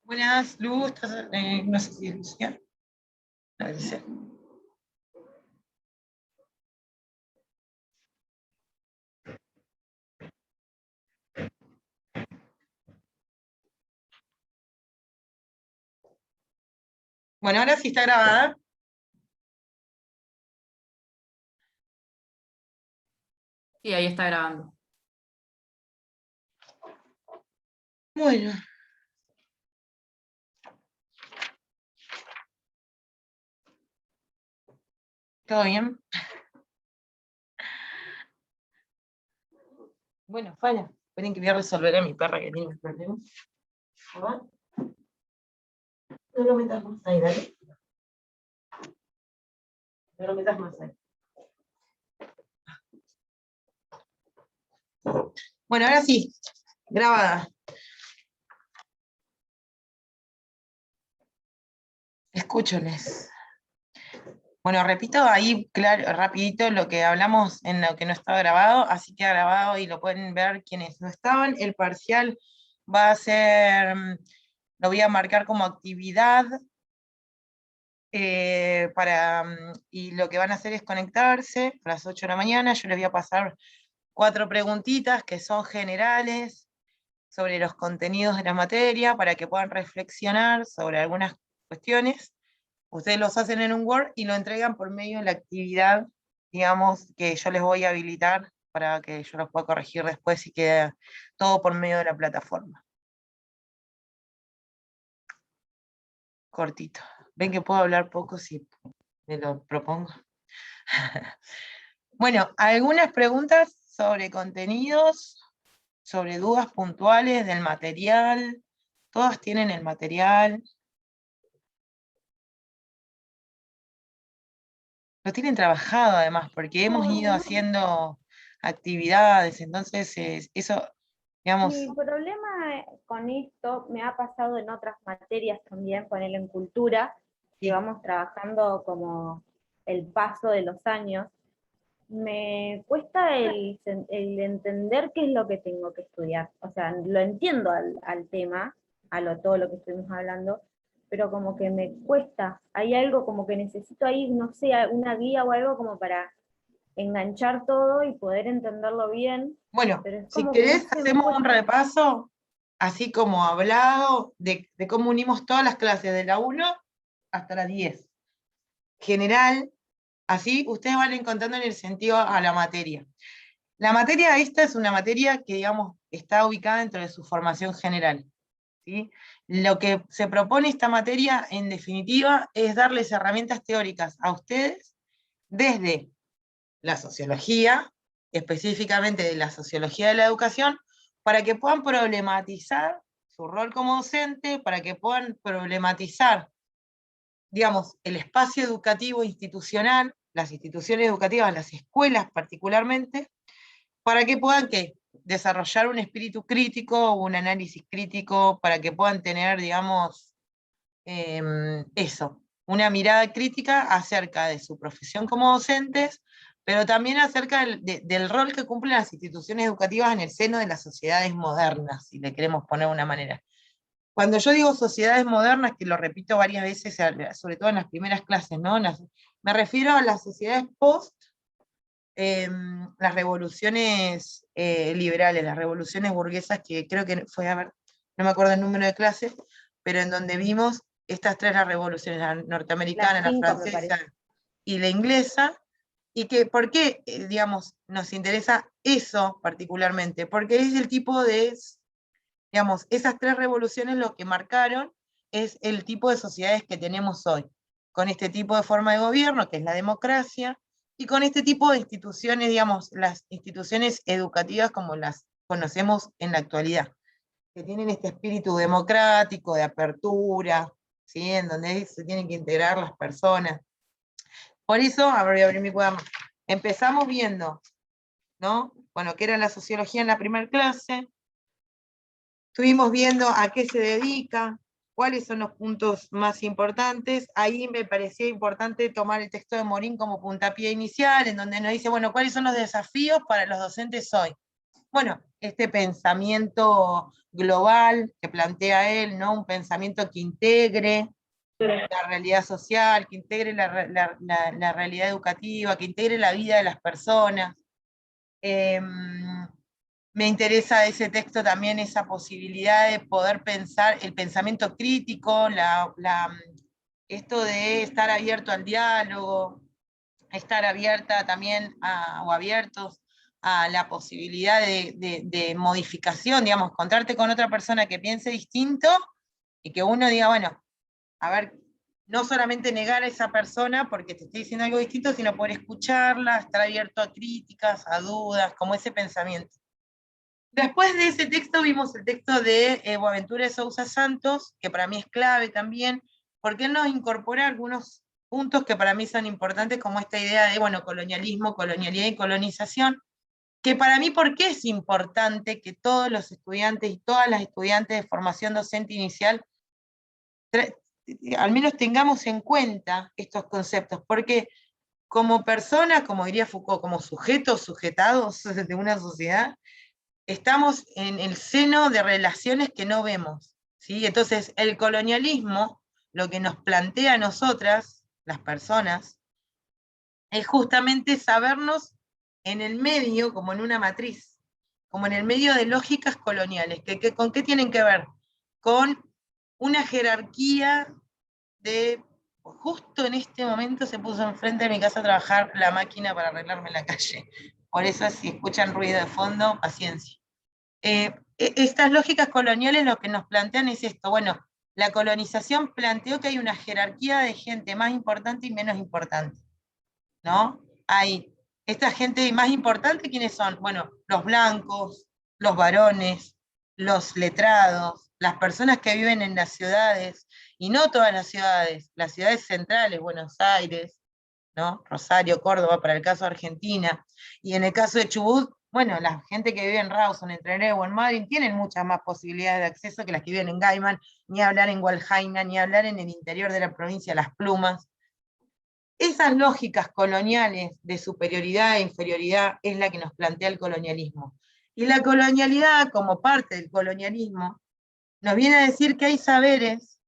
Buenas, Luz, no sé si es Luciana. A ver, sí. Bueno, ahora sí está grabada. Sí, ahí está grabando. Bueno. ¿Todo bien? Bueno, Fana, esperen que voy a resolver a mi perra que tiene un problema. A ver. No lo metas más ahí, dale. No lo metas más ahí. Bueno, ahora sí, grabada. Escúcholes. Bueno, repito ahí claro, rapidito lo que hablamos en lo que no estaba grabado, así queda grabado y lo pueden ver quienes no estaban. El parcial va a ser, lo voy a marcar como actividad, y lo que van a hacer es conectarse a las 8 de la mañana. Yo les voy a pasar 4 preguntitas que son generales sobre los contenidos de la materia para que puedan reflexionar sobre algunas cuestiones. Ustedes los hacen en un Word y lo entregan por medio de la actividad, digamos, que yo les voy a habilitar para que yo los pueda corregir después y quede todo por medio de la plataforma. Cortito. Ven que puedo hablar poco si me lo propongo. Bueno, algunas preguntas sobre contenidos, sobre dudas puntuales del material. Todas tienen el material. Lo tienen trabajado además, porque hemos ido haciendo actividades, entonces eso, digamos, Mi problema con esto me ha pasado en otras materias también, ponerlo en cultura, que sí. vamos trabajando como el paso de los años. Me cuesta el entender qué es lo que tengo que estudiar. O sea, lo entiendo al tema, todo lo que estuvimos hablando, pero como que me cuesta. Hay algo como que necesito ahí, no sé, una guía o algo como para enganchar todo y poder entenderlo bien, Bueno, pero es si como que no querés sé, me hacemos un cuesta. repaso, así como hablado, de cómo unimos todas las clases de la 1 hasta la 10. General, así ustedes van encontrando en el sentido a la materia. La materia esta es una materia que, digamos, está ubicada dentro de su formación general, ¿sí? Lo que se propone esta materia, en definitiva, es darles herramientas teóricas a ustedes desde la sociología, específicamente de la sociología de la educación, para que puedan problematizar su rol como docente, para que puedan problematizar, digamos, el espacio educativo institucional, las instituciones educativas, las escuelas particularmente, para que puedan desarrollar un espíritu crítico, un análisis crítico, para que puedan tener, digamos, eso, una mirada crítica acerca de su profesión como docentes, pero también acerca del rol que cumplen las instituciones educativas en el seno de las sociedades modernas, si le queremos poner una manera. Cuando yo digo sociedades modernas, que lo repito varias veces, sobre todo en las primeras clases, ¿no? Me refiero a las sociedades post las revoluciones liberales, las revoluciones burguesas, que creo que fue, a ver, no me acuerdo el número de clases, pero en donde vimos estas 3 las revoluciones, la norteamericana, Las la 5 me francesa parece. y la inglesa, y que, ¿por qué, digamos, nos interesa eso particularmente? Porque es el tipo de, digamos, esas 3 revoluciones lo que marcaron es el tipo de sociedades que tenemos hoy, con este tipo de forma de gobierno, que es la democracia, y con este tipo de instituciones, digamos, las instituciones educativas como las conocemos en la actualidad, que tienen este espíritu democrático, de apertura, ¿sí? En donde se tienen que integrar las personas. Por eso, a ver, voy a abrir mi cuaderno. Empezamos viendo, ¿no? Bueno, qué era la sociología en la primera clase. Estuvimos viendo a qué se dedica, cuáles son los puntos más importantes. Ahí me parecía importante tomar el texto de Morín como puntapié inicial, en donde nos dice, bueno, cuáles son los desafíos para los docentes hoy. bueno, este pensamiento global que plantea él, ¿no? Un pensamiento que integre la realidad social, que integre la realidad educativa, que integre la vida de las personas. Me interesa de ese texto también esa posibilidad de poder pensar el pensamiento crítico, esto de estar abierto al diálogo, estar abierta también o abiertos a la posibilidad de modificación, digamos, encontrarte con otra persona que piense distinto y que uno diga, bueno, a ver, no solamente negar a esa persona porque te estoy diciendo algo distinto, sino poder escucharla, estar abierto a críticas, a dudas, como ese pensamiento. Después de ese texto vimos el texto de Boaventura de Sousa Santos, que para mí es clave también, porque él nos incorpora algunos puntos que para mí son importantes, como esta idea de, bueno, colonialismo, colonialidad y colonización, que para mí, ¿por qué es importante que todos los estudiantes y todas las estudiantes de formación docente inicial al menos tengamos en cuenta estos conceptos? Porque como personas, como diría Foucault, como sujetos sujetados de una sociedad, estamos en el seno de relaciones que no vemos, ¿sí? Entonces, el colonialismo, lo que nos plantea a nosotras, las personas, es justamente sabernos en el medio, como en una matriz, como en el medio de lógicas coloniales. ¿Con qué tienen que ver? Con una jerarquía de... Justo en este momento se puso enfrente de mi casa a trabajar la máquina para arreglarme la calle. Por eso, si escuchan ruido de fondo, paciencia. Estas lógicas coloniales lo que nos plantean es esto, bueno, la colonización planteó que hay una jerarquía de gente más importante y menos importante, ¿no? Hay esta gente más importante, ¿quiénes son? Bueno, los blancos, los varones, los letrados, las personas que viven en las ciudades, y no todas las ciudades centrales, Buenos Aires, ¿no? Rosario, Córdoba, para el caso de Argentina, y en el caso de Chubut, bueno, la gente que vive en Rawson, en Trelew o en Madrid tienen muchas más posibilidades de acceso que las que viven en Gaiman, ni hablar en Hualjaina, ni hablar en el interior de la provincia de Las Plumas. Esas lógicas coloniales de superioridad e inferioridad es la que nos plantea el colonialismo. Y la colonialidad, como parte del colonialismo, nos viene a decir que hay saberes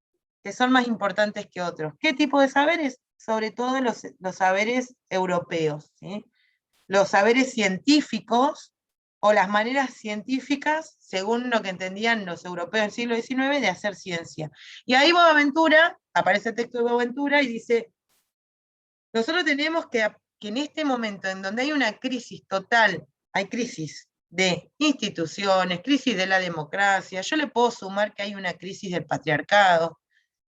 que son más importantes que otros. ¿Qué tipo de saberes? Sobre todo los saberes europeos, ¿sí? Los saberes científicos o las maneras científicas, según lo que entendían los europeos del siglo XIX, de hacer ciencia. Y ahí Boaventura, aparece el texto de Boaventura y dice, nosotros tenemos que en este momento en donde hay una crisis total, hay crisis de instituciones, crisis de la democracia, yo le puedo sumar que hay una crisis del patriarcado,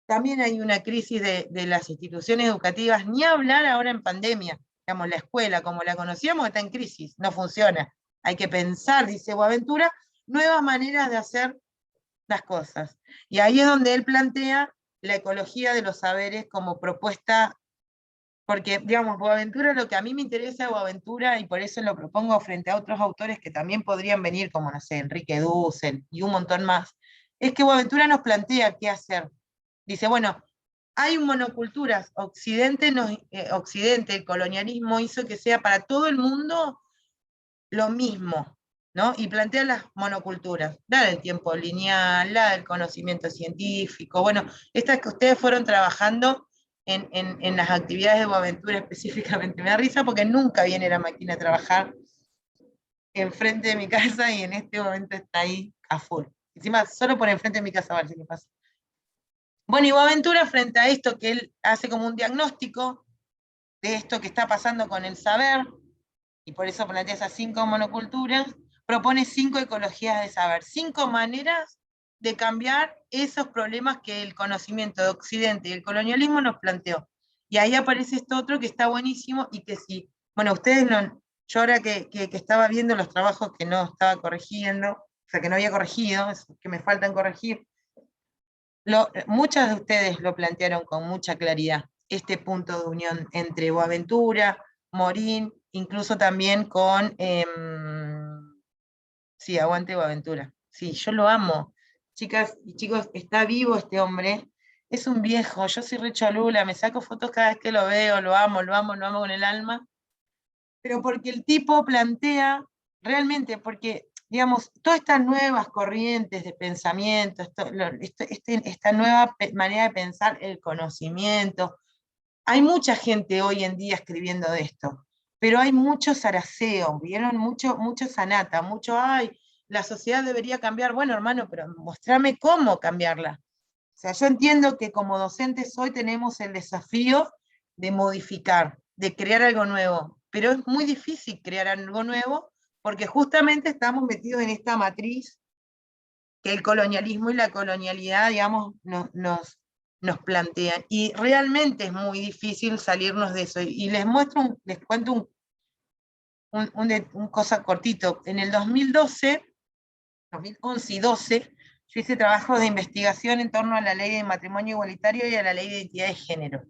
también hay una crisis de las instituciones educativas, ni hablar ahora en pandemia, digamos, la escuela como la conocíamos está en crisis, no funciona. Hay que pensar, dice Boaventura, nuevas maneras de hacer las cosas. Y ahí es donde él plantea la ecología de los saberes como propuesta, porque, digamos, Boaventura, lo que a mí me interesa de Boaventura, y por eso lo propongo frente a otros autores que también podrían venir, como, no sé, Enrique Dussel y un montón más, es que Boaventura nos plantea qué hacer. Dice, bueno, hay monoculturas, Occidente, el colonialismo hizo que sea para todo el mundo lo mismo, ¿no? Y plantea las monoculturas, la del tiempo lineal, la del conocimiento científico, bueno, estas que ustedes fueron trabajando en las actividades de Boaventura específicamente. Me da risa porque nunca viene la máquina a trabajar enfrente de mi casa y en este momento está ahí a full. Encima, solo por enfrente de mi casa, a ver si me pasa. Bueno, y Boaventura, frente a esto que él hace como un diagnóstico de esto que está pasando con el saber, y por eso plantea esas 5 monoculturas, propone 5 ecologías de saber, 5 maneras de cambiar esos problemas que el conocimiento de Occidente y el colonialismo nos planteó. Y ahí aparece esto otro que está buenísimo y que sí, bueno, ustedes no, yo ahora que estaba viendo los trabajos que no estaba corrigiendo, o sea, que no había corregido, que me faltan corregir, muchas de ustedes lo plantearon con mucha claridad, este punto de unión entre Boaventura, Morín, incluso también con, sí, aguante Boaventura, sí, yo lo amo. Chicas y chicos, está vivo este hombre, es un viejo, yo soy re cholula, me saco fotos cada vez que lo veo, lo amo con el alma, pero porque el tipo plantea, realmente, porque digamos, todas estas nuevas corrientes de pensamiento, esta nueva manera de pensar el conocimiento, hay mucha gente hoy en día escribiendo de esto, pero hay mucho zaraceo, ¿vieron? Mucho sanata, mucho, ay, la sociedad debería cambiar. Bueno, hermano, pero mostrame cómo cambiarla. O sea, yo entiendo que como docentes hoy tenemos el desafío de modificar, de crear algo nuevo, pero es muy difícil crear algo nuevo porque justamente estamos metidos en esta matriz que el colonialismo y la colonialidad, digamos, nos plantean. Y realmente es muy difícil salirnos de eso. Y les cuento un cosa cortito. En el 2011 y 12, yo hice trabajos de investigación en torno a la ley de matrimonio igualitario y a la ley de identidad de género.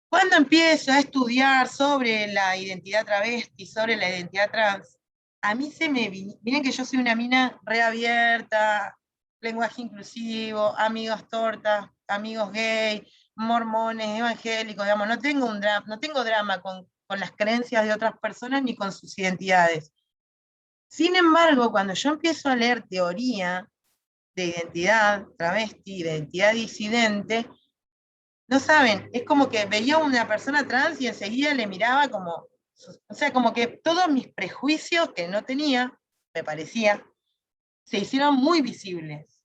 Cuando empiezo a estudiar sobre la identidad travesti, sobre la identidad trans, a mí miren que yo soy una mina reabierta, lenguaje inclusivo, amigos tortas, amigos gay, mormones, evangélicos, digamos, no tengo drama con las creencias de otras personas ni con sus identidades. Sin embargo, cuando yo empiezo a leer teoría de identidad travesti, de identidad disidente, no saben, es como que veía a una persona trans y enseguida le miraba como, o sea, como que todos mis prejuicios que no tenía, me parecía, se hicieron muy visibles.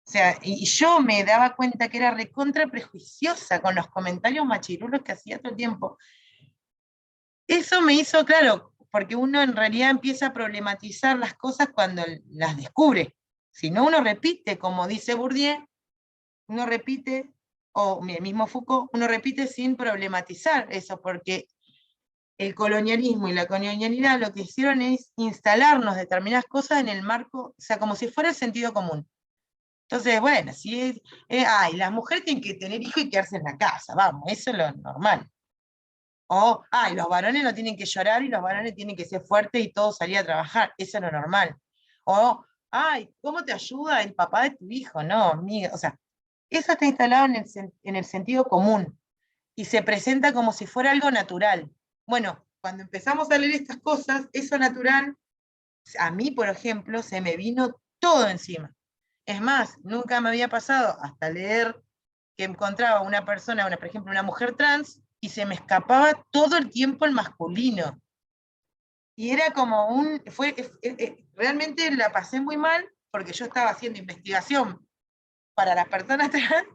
O sea, y yo me daba cuenta que era recontra prejuiciosa con los comentarios machirulos que hacía todo el tiempo. Eso me hizo, claro, porque uno en realidad empieza a problematizar las cosas cuando las descubre. Si no, uno repite, como dice Bourdieu, uno repite, o el mismo Foucault, uno repite sin problematizar eso, porque el colonialismo y la colonialidad lo que hicieron es instalarnos determinadas cosas en el marco, o sea, como si fuera el sentido común. Entonces, bueno, si ay, las mujeres tienen que tener hijos y quedarse en la casa, vamos, eso es lo normal. O, ay, los varones no tienen que llorar y los varones tienen que ser fuertes y todos salir a trabajar, eso es lo normal. O, ay, ¿cómo te ayuda el papá de tu hijo? No, amiga, o sea, eso está instalado en el sentido común y se presenta como si fuera algo natural. Bueno, cuando empezamos a leer estas cosas, eso natural, a mí, por ejemplo, se me vino todo encima. Es más, nunca me había pasado hasta leer que encontraba una persona, por ejemplo, una mujer trans, y se me escapaba todo el tiempo el masculino. Y era como realmente la pasé muy mal porque yo estaba haciendo investigación para las personas trans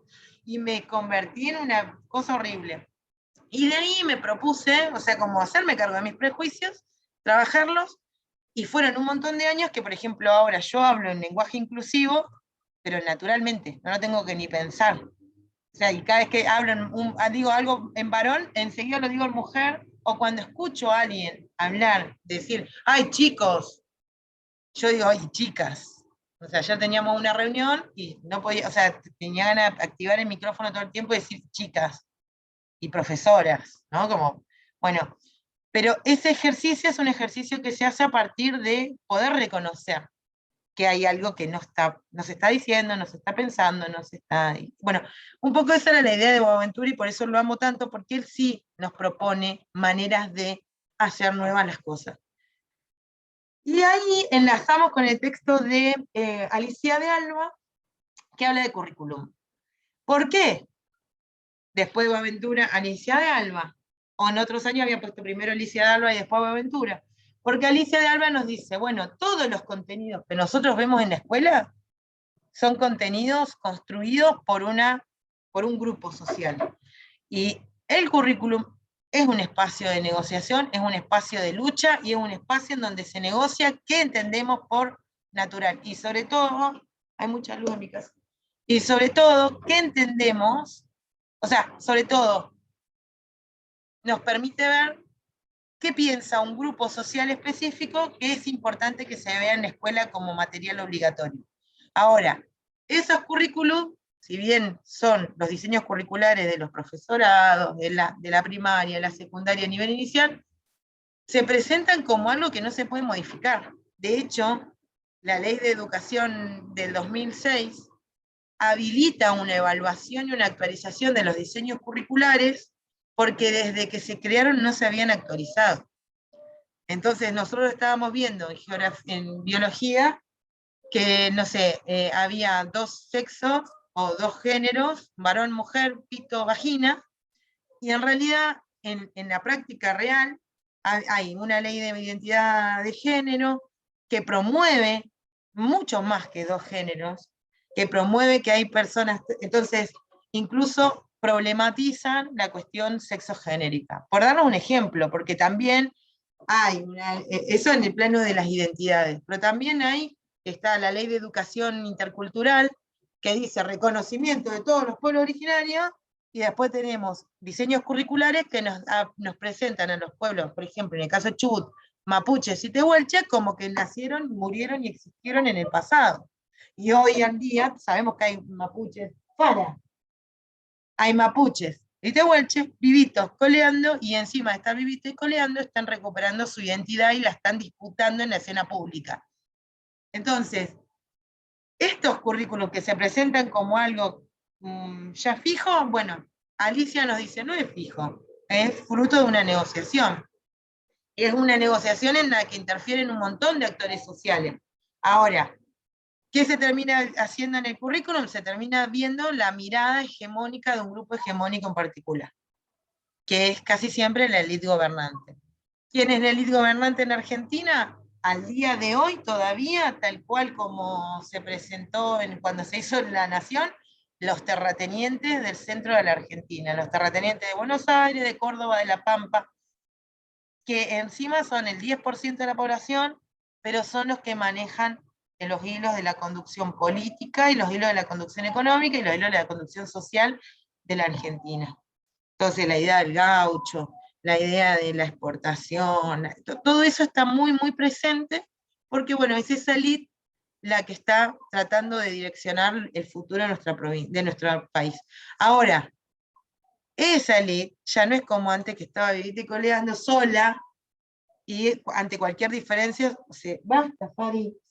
y me convertí en una cosa horrible. Y de ahí me propuse, o sea, como hacerme cargo de mis prejuicios, trabajarlos, y fueron un montón de años que, por ejemplo, ahora yo hablo en lenguaje inclusivo, pero naturalmente, no lo tengo que ni pensar. O sea, y cada vez que hablo, digo algo en varón, enseguida lo digo en mujer, o cuando escucho a alguien hablar, decir, ay, chicos, yo digo, ay, chicas. O sea, ayer teníamos una reunión y no podía, o sea, tenía ganas de activar el micrófono todo el tiempo y decir chicas y profesoras, ¿no? Como, bueno, pero ese ejercicio es un ejercicio que se hace a partir de poder reconocer que hay algo que nos está diciendo, nos está pensando, nos está... Bueno, un poco esa era la idea de Boaventura y por eso lo amo tanto, porque él sí nos propone maneras de hacer nuevas las cosas. Y ahí enlazamos con el texto de Alicia de Alba, que habla de currículum. ¿Por qué? Después de Boaventura, Alicia de Alba. O en otros años había puesto primero Alicia de Alba y después Boaventura. Porque Alicia de Alba nos dice, bueno, todos los contenidos que nosotros vemos en la escuela son contenidos construidos por un grupo social. Y el currículum es un espacio de negociación, es un espacio de lucha y es un espacio en donde se negocia qué entendemos por natural. Y sobre todo, hay mucha luz en mi casa, y sobre todo, qué entendemos, o sea, sobre todo, nos permite ver qué piensa un grupo social específico que es importante que se vea en la escuela como material obligatorio. Ahora, esos currículum, si bien son los diseños curriculares de los profesorados, de la primaria, la secundaria a nivel inicial, se presentan como algo que no se puede modificar. De hecho, la Ley de Educación del 2006 habilita una evaluación y una actualización de los diseños curriculares porque desde que se crearon no se habían actualizado. Entonces nosotros estábamos viendo en biología que, no sé, había 2 sexos o 2 géneros, varón, mujer, pito, vagina, y en realidad en la práctica real hay una ley de identidad de género que promueve mucho más que 2 géneros, que promueve que hay personas, entonces incluso problematizan la cuestión sexogénérica. Por darnos un ejemplo, porque también hay eso en el plano de las identidades, pero también está la ley de educación intercultural, que dice reconocimiento de todos los pueblos originarios, y después tenemos diseños curriculares que nos presentan a los pueblos, por ejemplo, en el caso de Chubut, mapuches y tehuelches, como que nacieron, murieron y existieron en el pasado. Y hoy en día sabemos que hay mapuches, hay mapuches y tehuelches vivitos coleando, y encima de estar vivitos y coleando, están recuperando su identidad y la están disputando en la escena pública. Entonces, estos currículos que se presentan como algo ya fijo, bueno, Alicia nos dice, no es fijo, es fruto de una negociación. Es una negociación en la que interfieren un montón de actores sociales. Ahora, ¿qué se termina haciendo en el currículum? Se termina viendo la mirada hegemónica de un grupo hegemónico en particular, que es casi siempre la élite gobernante. ¿Quién es la élite gobernante en Argentina? Al día de hoy todavía, tal cual como se presentó cuando se hizo la nación, los terratenientes del centro de la Argentina, los terratenientes de Buenos Aires, de Córdoba, de La Pampa, que encima son el 10% de la población, pero son los que manejan los hilos de la conducción política y los hilos de la conducción económica y los hilos de la conducción social de la Argentina. Entonces la idea del gaucho, la idea de la exportación, todo eso está muy, muy presente, porque bueno, es esa élite la que está tratando de direccionar el futuro de nuestro país. Ahora, esa élite ya no es como antes, que estaba vivita y coleando sola, y ante cualquier diferencia, se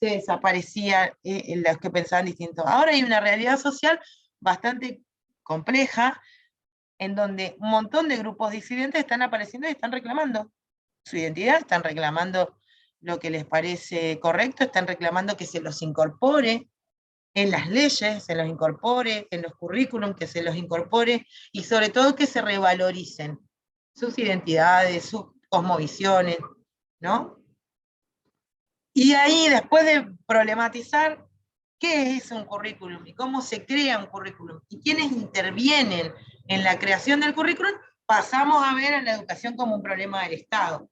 desaparecía los que pensaban distinto. Ahora hay una realidad social bastante compleja, en donde un montón de grupos disidentes están apareciendo y están reclamando su identidad, están reclamando lo que les parece correcto, están reclamando que se los incorpore en las leyes, se los incorpore en los currículums, que se los incorpore, y sobre todo que se revaloricen sus identidades, sus cosmovisiones, ¿no? Y ahí, después de problematizar qué es un currículum y cómo se crea un currículum y quiénes intervienen en la creación del currículum, pasamos a ver a la educación como un problema del Estado.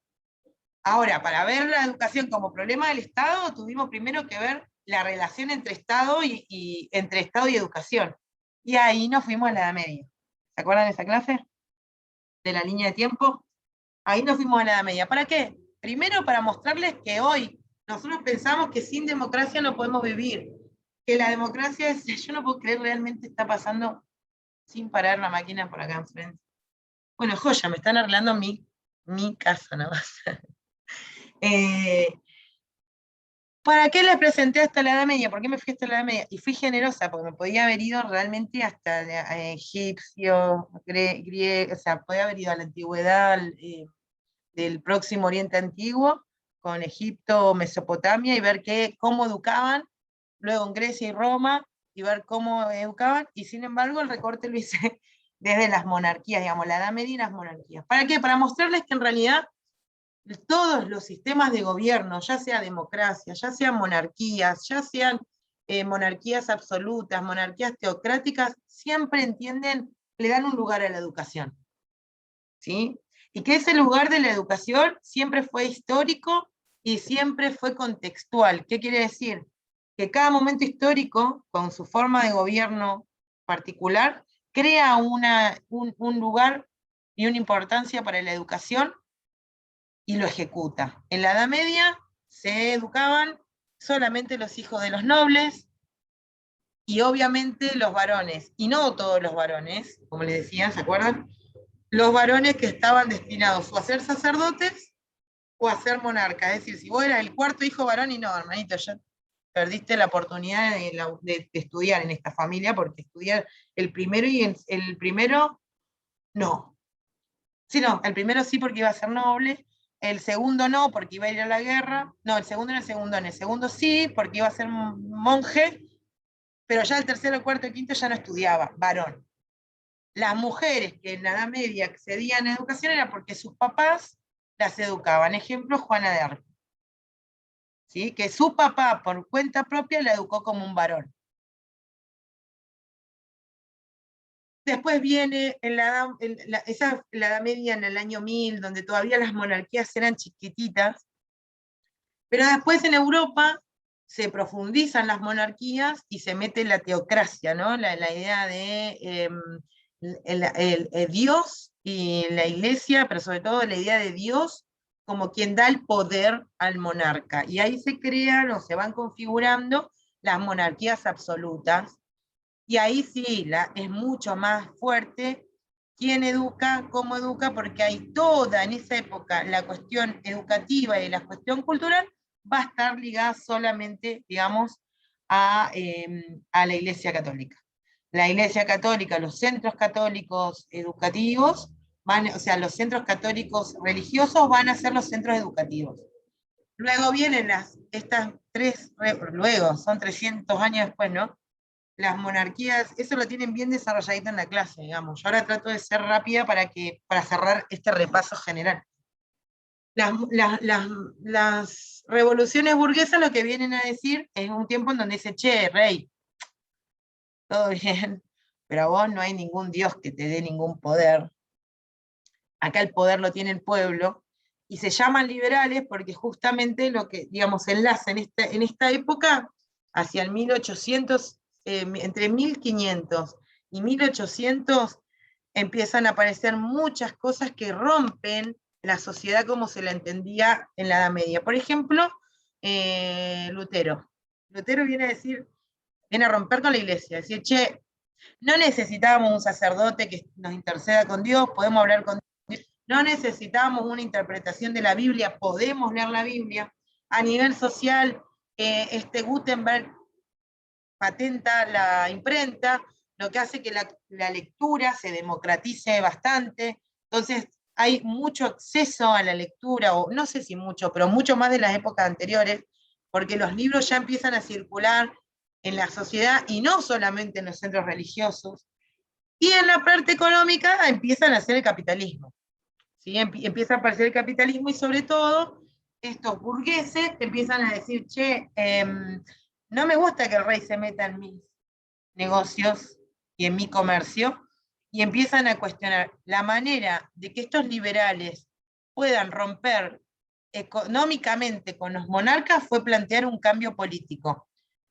Ahora, para ver la educación como problema del Estado, tuvimos primero que ver la relación entre Estado y educación. Y ahí nos fuimos a la Edad Media. ¿Se acuerdan de esa clase? De la línea de tiempo. Ahí nos fuimos a la Edad Media. ¿Para qué? Primero, para mostrarles que hoy nosotros pensamos que sin democracia no podemos vivir. Que la democracia es, yo no puedo creer, realmente está pasando sin parar la máquina por acá enfrente. Bueno, joya, me están arreglando mi casa nada más. ¿Para qué les presenté hasta la Edad Media? ¿Por qué me fui hasta la Edad Media? Y fui generosa, porque me podía haber ido realmente hasta egipcio, griego, o sea, podía haber ido a la antigüedad, del Próximo Oriente Antiguo, con Egipto, Mesopotamia, y ver cómo educaban, luego en Grecia y Roma, y ver cómo educaban, y sin embargo el recorte lo hice desde las monarquías, digamos, la Edad Media y las monarquías. ¿Para qué? Para mostrarles que en realidad todos los sistemas de gobierno, ya sea democracia, ya sean monarquías, ya sean monarquías absolutas, monarquías teocráticas, siempre entienden, le dan un lugar a la educación. ¿Sí? Y que ese lugar de la educación siempre fue histórico y siempre fue contextual. ¿Qué quiere decir? Que cada momento histórico, con su forma de gobierno particular, crea un lugar y una importancia para la educación y lo ejecuta. En la Edad Media se educaban solamente los hijos de los nobles y obviamente los varones, y no todos los varones, como les decían, ¿se acuerdan? Los varones que estaban destinados o a ser sacerdotes o a ser monarcas. Es decir, si vos eras el cuarto hijo varón, y no, hermanito, ya perdiste la oportunidad de estudiar en esta familia, porque estudiar el primero el primero no. Sí, no, el primero sí, porque iba a ser noble, el segundo no, porque iba a ir a la guerra. No, el segundo no, el segundo no. El segundo sí, porque iba a ser monje, pero ya el tercero, el cuarto y el quinto ya no estudiaba, varón. Las mujeres que en la Edad Media accedían a educación era porque sus papás las educaban. Ejemplo, Juana de Arco. ¿Sí? Que su papá, por cuenta propia, la educó como un varón. Después viene en la Edad Media, en el año 1000, donde todavía las monarquías eran chiquititas, pero después en Europa se profundizan las monarquías y se mete la teocracia, ¿no? La idea de Dios y la iglesia, pero sobre todo la idea de Dios como quien da el poder al monarca. Y ahí se crean o se van configurando las monarquías absolutas. Y ahí sí, es mucho más fuerte quién educa, cómo educa, porque hay toda en esa época la cuestión educativa y la cuestión cultural va a estar ligada solamente, digamos, a la Iglesia Católica. La Iglesia Católica, los centros católicos educativos, o sea, los centros católicos religiosos van a ser los centros educativos. Luego vienen estas tres, luego, son 300 años después, ¿no? Las monarquías, eso lo tienen bien desarrolladito en la clase, digamos. Yo ahora trato de ser rápida para cerrar este repaso general. Las revoluciones burguesas lo que vienen a decir es un tiempo en donde dice, che, rey, todo bien, pero a vos no hay ningún Dios que te dé ningún poder. Acá el poder lo tiene el pueblo, y se llaman liberales porque justamente lo que, digamos, enlaza en esta época, hacia el 1800, entre 1500 y 1800, empiezan a aparecer muchas cosas que rompen la sociedad como se la entendía en la Edad Media. Por ejemplo, Lutero. Lutero viene a romper con la iglesia, decir, che, no necesitábamos un sacerdote que nos interceda con Dios, podemos hablar con Dios. No necesitamos una interpretación de la Biblia, podemos leer la Biblia. A nivel social, Gutenberg patenta la imprenta, lo que hace que la lectura se democratice bastante. Entonces, hay mucho acceso a la lectura, o no sé si mucho, pero mucho más de las épocas anteriores, porque los libros ya empiezan a circular en la sociedad y no solamente en los centros religiosos. Y en la parte económica empiezan a hacer el capitalismo. ¿Sí? Empieza a aparecer el capitalismo y sobre todo estos burgueses empiezan a decir, che, no me gusta que el rey se meta en mis negocios y en mi comercio, y empiezan a cuestionar la manera de que estos liberales puedan romper económicamente con los monarcas fue plantear un cambio político.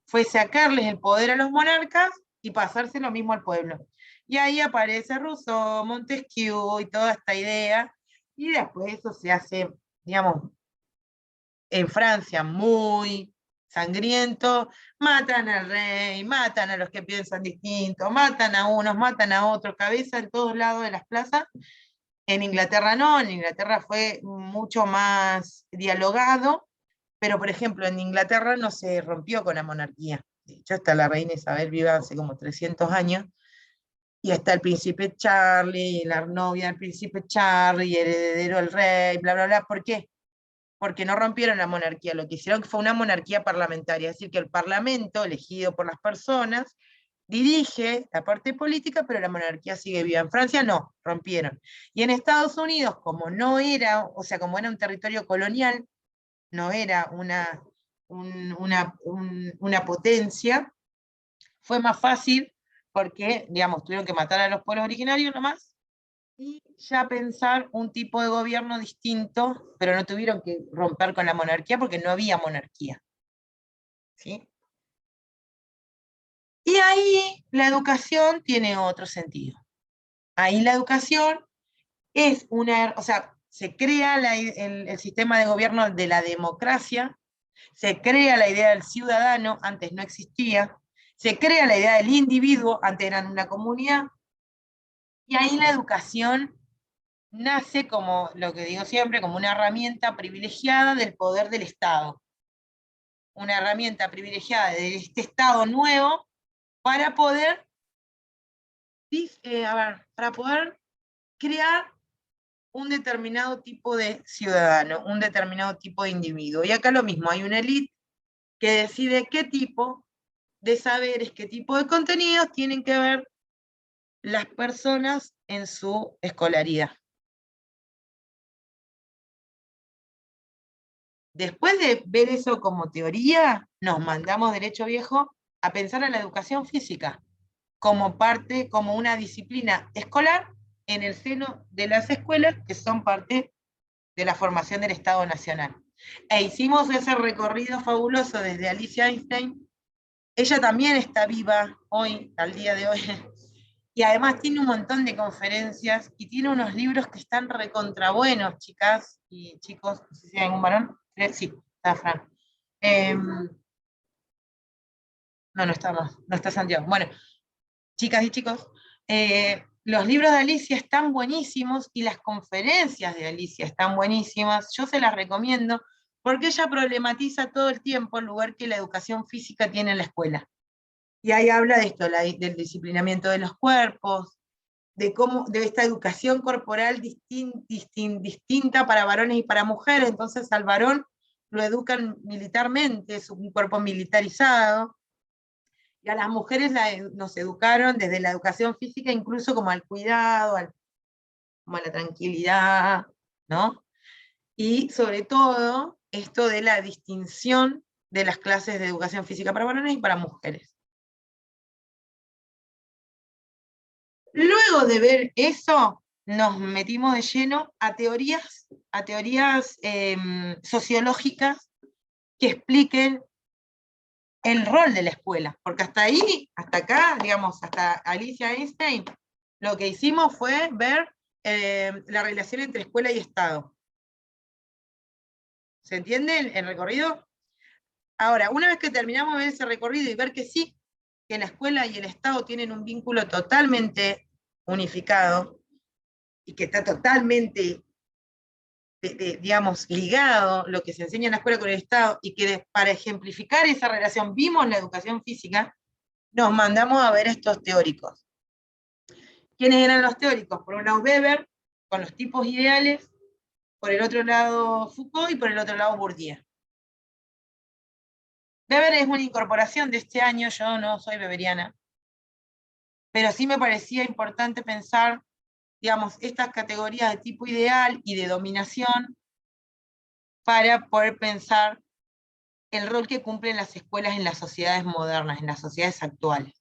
Fue sacarles el poder a los monarcas y pasarse lo mismo al pueblo. Y ahí aparece Rousseau, Montesquieu y toda esta idea, y después eso se hace, digamos, en Francia muy sangriento, matan al rey, matan a los que piensan distinto, matan a unos, matan a otros, cabeza en todos lados de las plazas. En Inglaterra no, en Inglaterra fue mucho más dialogado, pero por ejemplo en Inglaterra no se rompió con la monarquía. De hecho, está la reina Isabel viva hace como 300 años, y está el príncipe Charlie, la novia del príncipe Charlie, el heredero del rey, bla, bla, bla. ¿Por qué? Porque no rompieron la monarquía, lo que hicieron fue una monarquía parlamentaria, es decir, que el parlamento, elegido por las personas, dirige la parte política, pero la monarquía sigue viva. En Francia no, rompieron. Y en Estados Unidos, como no era, o sea, como era un territorio colonial, no era una potencia, fue más fácil porque, digamos, tuvieron que matar a los pueblos originarios nomás, y ya pensar un tipo de gobierno distinto, pero no tuvieron que romper con la monarquía porque no había monarquía. ¿Sí? Y ahí la educación tiene otro sentido. Ahí la educación es o sea, se crea el sistema de gobierno de la democracia, se crea la idea del ciudadano, antes no existía, se crea la idea del individuo, antes eran una comunidad, y ahí la educación nace como, lo que digo siempre, como una herramienta privilegiada del poder del Estado. Una herramienta privilegiada de este Estado nuevo para poder, para poder crear un determinado tipo de ciudadano, un determinado tipo de individuo. Y acá lo mismo, hay una élite que decide qué tipo de saberes, qué tipo de contenidos tienen que ver las personas en su escolaridad. Después de ver eso como teoría, nos mandamos derecho viejo a pensar en la educación física como parte, como una disciplina escolar en el seno de las escuelas que son parte de la formación del Estado Nacional. E hicimos ese recorrido fabuloso desde Alicia Einstein. Ella también está viva hoy, al día de hoy, y además tiene un montón de conferencias y tiene unos libros que están recontra buenos, chicas y chicos. No sé si hay algún varón. Sí, está Fran. No, no estamos, no está Santiago. Bueno, chicas y chicos, los libros de Alicia están buenísimos y las conferencias de Alicia están buenísimas. Yo se las recomiendo porque ella problematiza todo el tiempo el lugar que la educación física tiene en la escuela. Y ahí habla de esto, del disciplinamiento de los cuerpos, de cómo, de esta educación corporal distinta para varones y para mujeres. Entonces al varón lo educan militarmente, es un cuerpo militarizado, y a las mujeres nos educaron desde la educación física, incluso como al cuidado, como a la tranquilidad, ¿no? Y sobre todo, esto de la distinción de las clases de educación física para varones y para mujeres. Luego de ver eso, nos metimos de lleno a teorías sociológicas que expliquen el rol de la escuela, porque hasta ahí, hasta acá, digamos, hasta Alicia Einstein, lo que hicimos fue ver la relación entre escuela y Estado. ¿Se entiende el recorrido? Ahora, una vez que terminamos de ver ese recorrido y ver que sí, que la escuela y el Estado tienen un vínculo totalmente unificado, y que está totalmente, digamos, ligado lo que se enseña en la escuela con el Estado, y que para ejemplificar esa relación vimos la educación física, nos mandamos a ver estos teóricos. ¿Quiénes eran los teóricos? Por un lado Weber, con los tipos ideales, por el otro lado Foucault y por el otro lado Bourdieu. Weber es una incorporación de este año, yo no soy weberiana, pero sí me parecía importante pensar, digamos, estas categorías de tipo ideal y de dominación para poder pensar el rol que cumplen las escuelas en las sociedades modernas, en las sociedades actuales.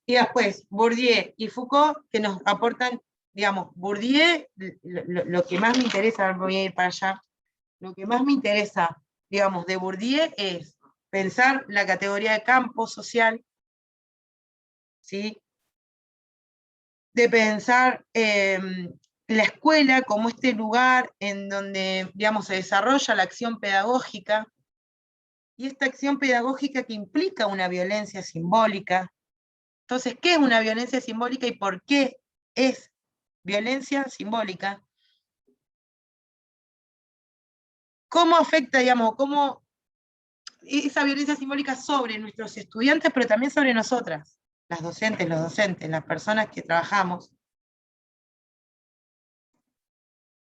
Y después, Bourdieu y Foucault, que nos aportan, digamos, Bourdieu, lo que más me interesa, voy a ir para allá, lo que más me interesa, digamos, de Bourdieu es pensar la categoría de campo social, ¿sí? De pensar la escuela como este lugar en donde, digamos, se desarrolla la acción pedagógica, y esta acción pedagógica que implica una violencia simbólica. Entonces, ¿qué es una violencia simbólica y por qué es violencia simbólica? ¿Cómo afecta, digamos, cómo esa violencia simbólica sobre nuestros estudiantes, pero también sobre nosotras, las docentes, los docentes, las personas que trabajamos?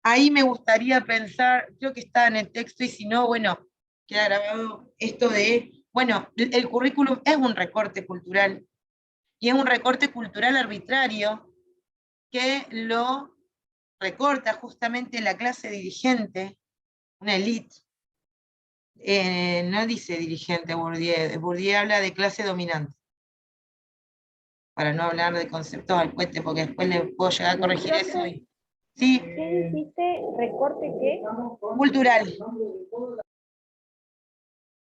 Ahí me gustaría pensar, creo que está en el texto, y si no, bueno, queda grabado esto de, bueno, el currículum es un recorte cultural, y es un recorte cultural arbitrario que lo recorta justamente la clase dirigente, una élite. No dice dirigente Bourdieu, Bourdieu habla de clase dominante, para no hablar de conceptos al puente, porque después le puedo llegar a corregir eso. Sí. ¿Qué dijiste? ¿Recorte qué? Cultural.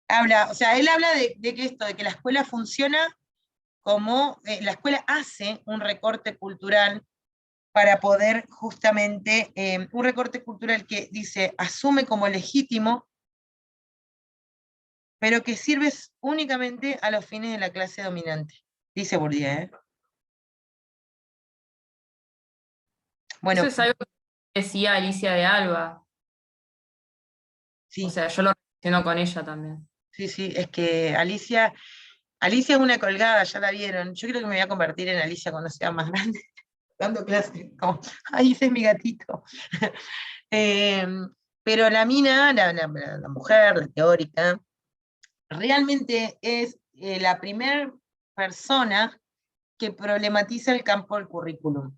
Habla, o sea, él habla de que esto, de que la escuela funciona como, la escuela hace un recorte cultural para poder justamente, un recorte cultural que dice, asume como legítimo, pero que sirve únicamente a los fines de la clase dominante, dice Bourdieu, ¿eh? Bueno, Eso es algo que decía Alicia de Alba. sí, O sea, yo lo relaciono con ella también. sí, sí, es que Alicia es una colgada, ya la vieron. Yo creo que me voy a convertir en Alicia cuando sea más grande. dando clases, como, ay, ese es mi gatito. Pero la mina, la mujer, la teórica, realmente es la primera persona que problematiza el campo del currículum.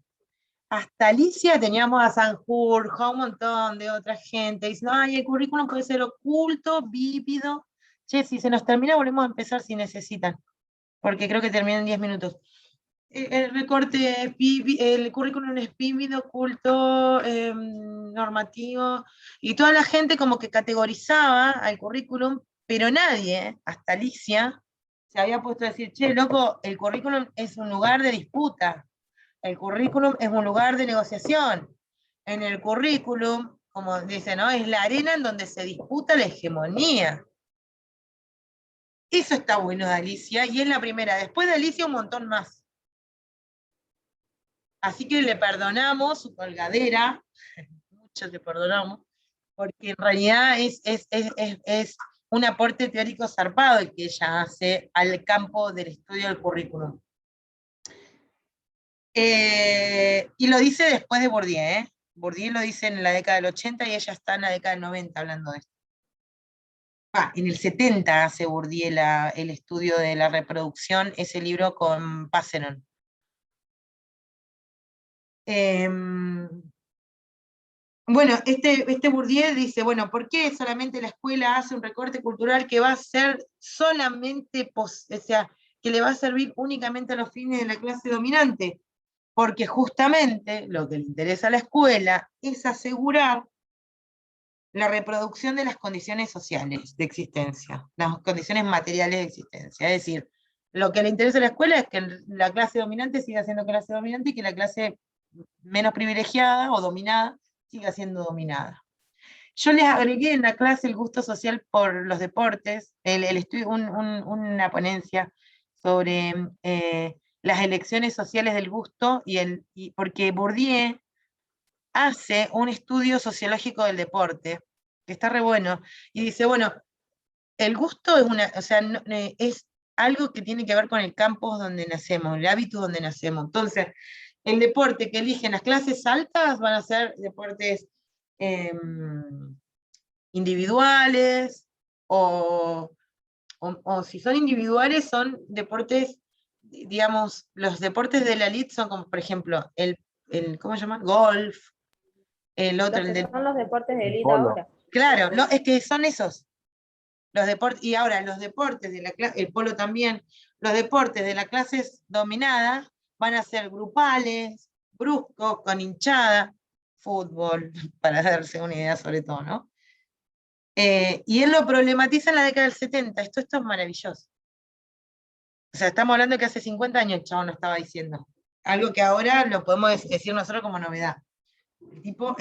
Hasta Alicia teníamos a Sanjurjo, a un montón de otra gente, diciendo, ay, el currículum puede ser oculto, vívido. Che, si se nos termina, volvemos a empezar si necesitan, porque creo que termina en 10 minutos. El recorte, el currículum es vívido, oculto, normativo, y toda la gente como que categorizaba al currículum, pero nadie, hasta Alicia, se había puesto a decir, che, loco, el currículum es un lugar de disputa. El currículum es un lugar de negociación. En el currículum, como dicen, ¿no? Es la arena en donde se disputa la hegemonía. Eso está bueno de Alicia, y es la primera. Después de Alicia, un montón más. Así que le perdonamos su colgadera, muchos le perdonamos, porque en realidad es un aporte teórico zarpado el que ella hace al campo del estudio del currículum. Y lo dice después de Bourdieu, ¿eh? Bourdieu lo dice en la década del 80 y ella está en la década del 90 hablando de esto. En el 70 hace Bourdieu el estudio de la reproducción, ese libro con Passeron. Bueno, este Bourdieu dice, bueno, ¿por qué solamente la escuela hace un recorte cultural que va a ser solamente, o sea, que le va a servir únicamente a los fines de la clase dominante? Porque justamente lo que le interesa a la escuela es asegurar la reproducción de las condiciones sociales de existencia, las condiciones materiales de existencia. Es decir, lo que le interesa a la escuela es que la clase dominante siga siendo clase dominante y que la clase menos privilegiada o dominada siga siendo dominada. Yo les agregué en la clase el gusto social por los deportes, una ponencia sobre las elecciones sociales del gusto, porque Bourdieu hace un estudio sociológico del deporte, que está re bueno, y dice, bueno, el gusto es algo que tiene que ver con el campo donde nacemos, el hábito donde nacemos. Entonces, el deporte que eligen las clases altas van a ser deportes individuales, o si son individuales, son deportes, digamos, los deportes de la elite son como, por ejemplo, ¿cómo se llama? Golf, el otro, Son los deportes de élite polo. ahora. Claro, es que son esos. Los deportes, y ahora los deportes de la clase, el polo también, los deportes de las clases dominadas van a ser grupales, bruscos, con hinchada, fútbol, para darse una idea sobre todo, ¿no? Y él lo problematiza en la década del 70, esto es maravilloso. O sea, estamos hablando de que hace 50 años el chabón lo estaba diciendo. Algo que ahora lo podemos decir nosotros como novedad. El tipo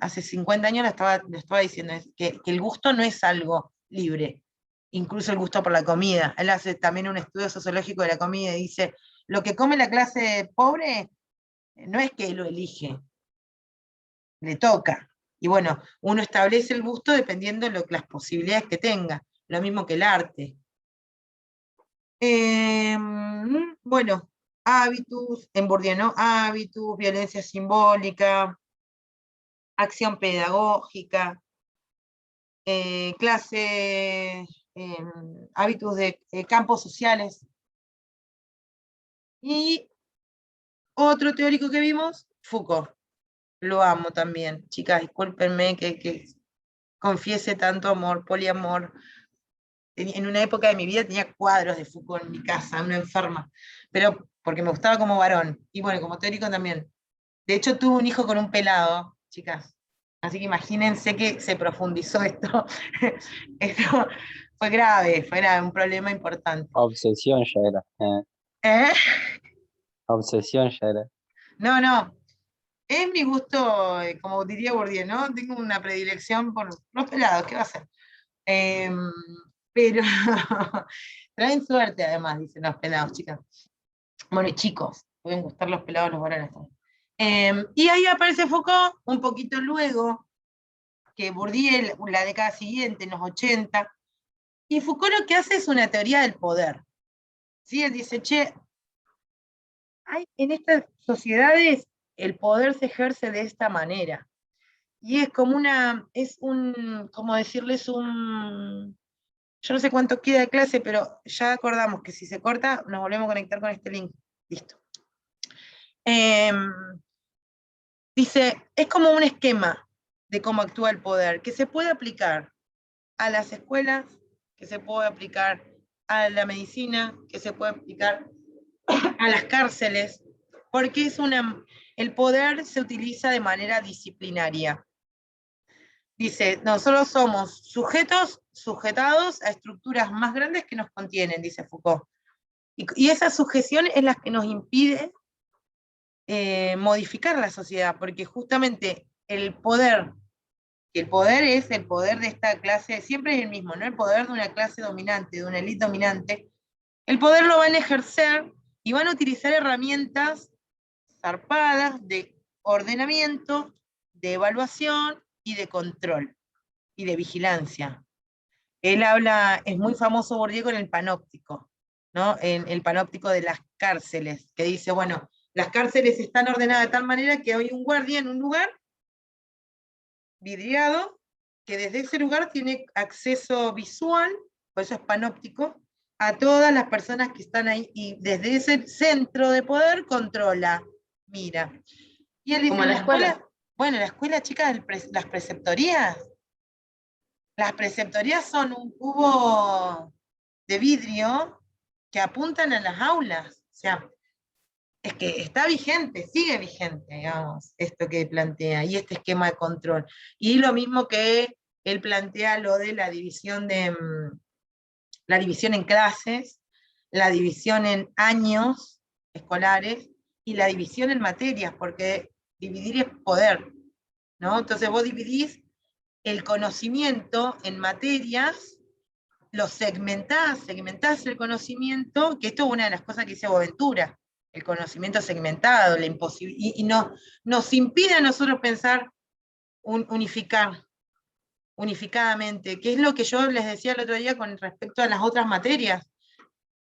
hace 50 años lo estaba diciendo, que el gusto no es algo libre, incluso el gusto por la comida. Él hace también un estudio sociológico de la comida y dice, lo que come la clase pobre no es que lo elige, le toca. Y bueno, uno establece el gusto dependiendo de las posibilidades que tenga, lo mismo que el arte. Bueno, hábitus, en Bourdieu, ¿no? Hábitus, violencia simbólica, acción pedagógica, hábitos de campos sociales. Y otro teórico que vimos, Foucault. Lo amo también. Chicas, discúlpenme que confiese tanto amor, poliamor. En una época de mi vida tenía cuadros de Foucault en mi casa, una enferma, pero porque me gustaba como varón, y bueno, como teórico también. De hecho, tuve un hijo con un pelado, chicas. Así que imagínense que se profundizó esto. Esto fue grave, un problema importante. Obsesión ya era. ¿Eh? Obsesión ya era. No. Es mi gusto, como diría Bourdieu, ¿no? Tengo una predilección por los pelados, ¿qué va a ser? Pero traen suerte, además, dicen los pelados, chicas. Bueno, y chicos, pueden gustar los pelados, los varones también. Y ahí aparece Foucault, un poquito luego, que Bourdieu, la década siguiente, en los 80, y Foucault lo que hace es una teoría del poder. ¿Sí? Él dice, che, hay en estas sociedades el poder se ejerce de esta manera. Y es como como decirles yo no sé cuánto queda de clase, pero ya acordamos que si se corta, nos volvemos a conectar con este link. Listo. Dice, es como un esquema de cómo actúa el poder, que se puede aplicar a las escuelas, que se puede aplicar a la medicina, que se puede aplicar a las cárceles, porque el poder se utiliza de manera disciplinaria. Dice, nosotros somos sujetos sujetados a estructuras más grandes que nos contienen, dice Foucault. Y esa sujeción es la que nos impide modificar la sociedad, porque justamente el poder es el poder de esta clase, siempre es el mismo, ¿no? El poder de una clase dominante, de una élite dominante, el poder lo van a ejercer y van a utilizar herramientas zarpadas de ordenamiento, de evaluación y de control y de vigilancia. Él habla, es muy famoso Bourdieu con el panóptico, ¿no? En el panóptico de las cárceles, que dice, bueno, las cárceles están ordenadas de tal manera que hay un guardia en un lugar vidriado, que desde ese lugar tiene acceso visual, por eso es panóptico, a todas las personas que están ahí, y desde ese centro de poder controla, mira. Y él dice, Como en la escuela. Bueno, la escuela, chicas, las preceptorías son un cubo de vidrio que apuntan a las aulas, o sea, es que está vigente, sigue vigente, digamos, esto que plantea, y este esquema de control. Y lo mismo que él plantea lo de la división en clases, la división en años escolares, y la división en materias, porque dividir es poder, ¿no? Entonces vos dividís el conocimiento en materias, lo segmentás el conocimiento, que esto es una de las cosas que dice Boaventura, el conocimiento segmentado, y nos impide a nosotros pensar unificadamente, que es lo que yo les decía el otro día con respecto a las otras materias.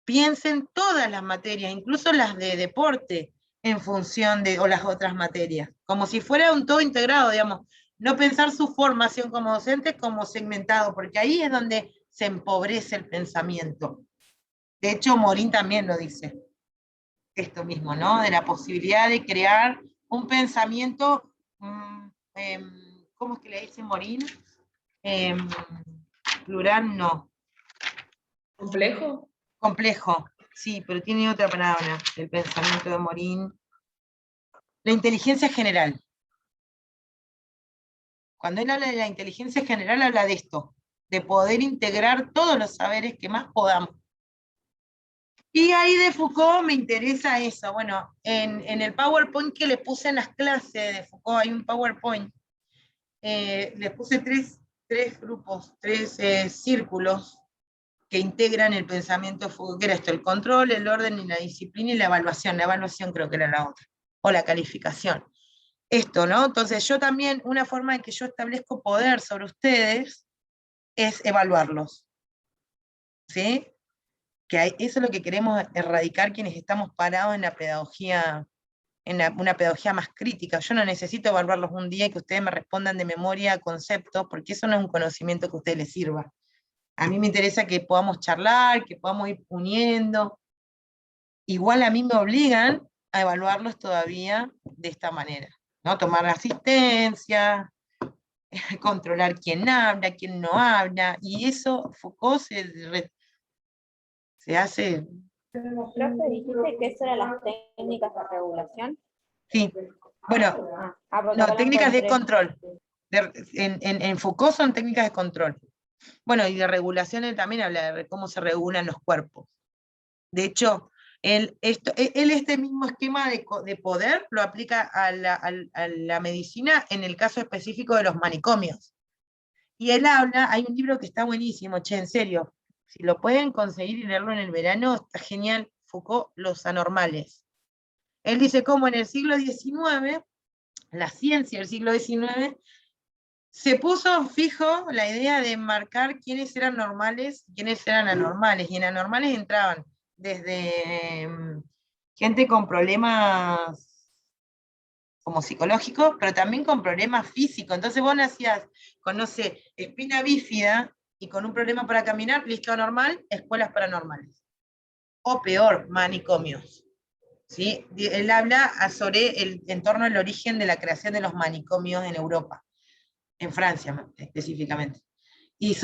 Piensen todas las materias, incluso las de deporte, en función o las otras materias, como si fuera un todo integrado, digamos, no pensar su formación como docente como segmentado, porque ahí es donde se empobrece el pensamiento. De hecho, Morín también lo dice, esto mismo, ¿no? De la posibilidad de crear un pensamiento, ¿cómo es que le dice Morín? Plural, no. ¿Complejo? Complejo, sí, pero tiene otra palabra, el pensamiento de Morín. La inteligencia general. Cuando él habla de la inteligencia general, habla de esto, de poder integrar todos los saberes que más podamos. Y ahí de Foucault me interesa eso. Bueno, en el PowerPoint que le puse en las clases de Foucault, hay un PowerPoint, le puse tres grupos, tres círculos que integran el pensamiento Foucault, que era esto, el control, el orden y la disciplina y la evaluación creo que era la otra, o la calificación. Esto, ¿no? Entonces yo también, una forma en que yo establezco poder sobre ustedes es evaluarlos, ¿sí? Eso es lo que queremos erradicar quienes estamos parados en la pedagogía, una pedagogía más crítica. Yo no necesito evaluarlos un día y que ustedes me respondan de memoria conceptos, porque eso no es un conocimiento que a ustedes les sirva. A mí me interesa que podamos charlar, que podamos ir uniendo. Igual a mí me obligan a evaluarlos todavía de esta manera, ¿no? Tomar asistencia, controlar quién habla, quién no habla, y eso Foucault se hace... Profe, dijiste que eso eran las técnicas de regulación. Sí, bueno, Porque no, acá la técnicas de encontré. control. En Foucault son técnicas de control. Bueno, y de regulación él también habla de cómo se regulan los cuerpos. De hecho, él este mismo esquema de poder lo aplica a la medicina en el caso específico de los manicomios. Y él habla, hay un libro que está buenísimo, en serio, si lo pueden conseguir y leerlo en el verano, está genial, Foucault, Los Anormales. Él dice cómo en el siglo XIX, la ciencia del siglo XIX, se puso fijo la idea de marcar quiénes eran normales y quiénes eran anormales, y en anormales entraban desde gente con problemas como psicológico, pero también con problemas físicos. Entonces vos nacías con, no sé, espina bífida y con un problema para caminar, listo normal, escuelas paranormales. O peor, manicomios. ¿Sí? Él habla sobre en torno al origen de la creación de los manicomios en Europa, en Francia específicamente. Y